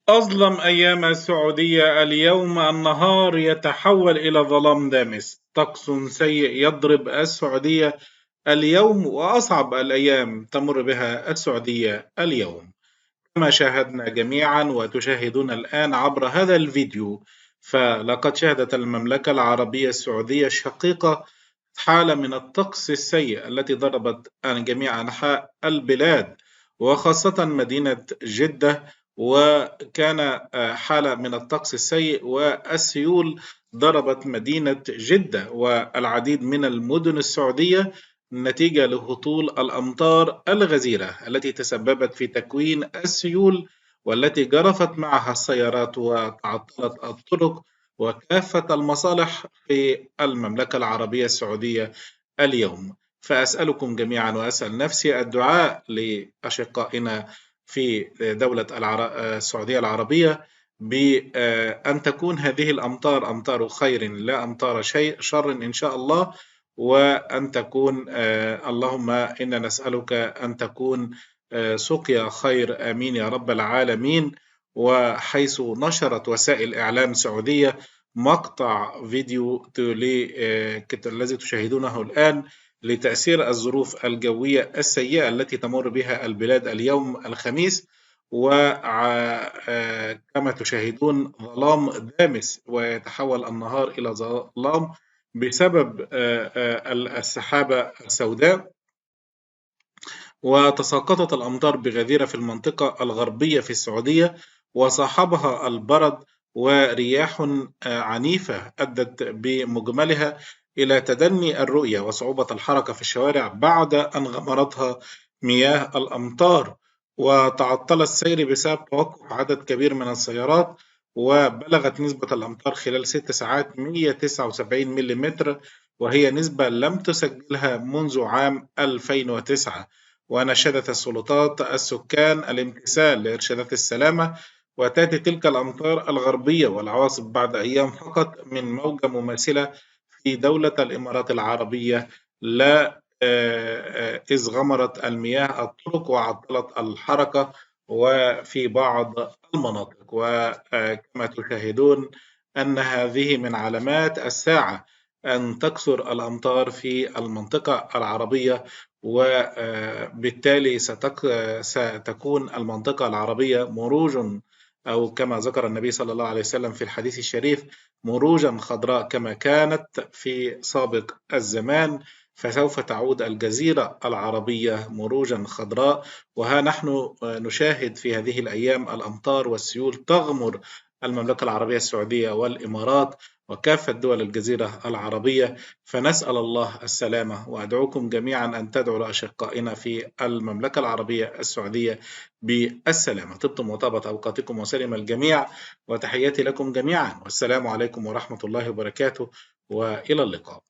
أظلم أيام السعودية اليوم النهار يتحول إلى ظلام دامس، طقس سيء يضرب السعودية اليوم، وأصعب الأيام تمر بها السعودية اليوم كما شاهدنا جميعا وتشاهدون الآن عبر هذا الفيديو. فلقد شهدت المملكة العربية السعودية الشقيقة حالة من الطقس السيء التي ضربت عن جميع أنحاء البلاد وخاصة مدينة جدة، وكان حالة من الطقس السيء والسيول ضربت مدينة جدة والعديد من المدن السعودية نتيجة لهطول الأمطار الغزيرة التي تسببت في تكوين السيول، والتي جرفت معها السيارات وتعطلت الطرق وكافة المصالح في المملكة العربية السعودية اليوم. فأسألكم جميعا وأسأل نفسي الدعاء لأشقائنا في دولة السعودية العربية بأن تكون هذه الأمطار أمطار خير لا أمطار شر إن شاء الله، وأن تكون اللهم إنا نسألك أن تكون سقيا خير آمين يا رب العالمين. وحيث نشرت وسائل إعلام سعودية مقطع فيديو الذي تشاهدونه الآن لتأثير الظروف الجوية السيئة التي تمر بها البلاد اليوم الخميس، وكما تشاهدون ظلام دامس ويتحول النهار إلى ظلام بسبب السحابة السوداء، وتساقطت الأمطار بغزيرة في المنطقة الغربية في السعودية، وصاحبها البرد ورياح عنيفة أدت بمجملها إلى تدني الرؤية وصعوبة الحركة في الشوارع بعد أن غمرتها مياه الأمطار، وتعطل السير بسبب توقف عدد كبير من السيارات. وبلغت نسبة الأمطار خلال 6 ساعات 179 ملم، وهي نسبة لم تسجلها منذ عام 2009. ونشدت السلطات السكان الامتثال لإرشادات السلامة، وتأتي تلك الأمطار الغربية والعواصف بعد أيام فقط من موجة مماثلة في دولة الإمارات العربية، لا إذ غمرت المياه الطرق وعطلت الحركة وفي بعض المناطق. وكما تشاهدون أن هذه من علامات الساعة أن تكثر الأمطار في المنطقة العربية، وبالتالي ستكون المنطقة العربية مروج، أو كما ذكر النبي صلى الله عليه وسلم في الحديث الشريف مروجا خضراء كما كانت في سابق الزمان، فسوف تعود الجزيرة العربية مروجا خضراء. وها نحن نشاهد في هذه الأيام الأمطار والسيول تغمر المملكة العربية السعودية والإمارات وكافة دول الجزيرة العربية. فنسأل الله السلامة، وأدعوكم جميعا أن تدعوا لأشقائنا في المملكة العربية السعودية بالسلامة. طبتم وطابت أوقاتكم وسلم الجميع، وتحياتي لكم جميعا، والسلام عليكم ورحمة الله وبركاته، وإلى اللقاء.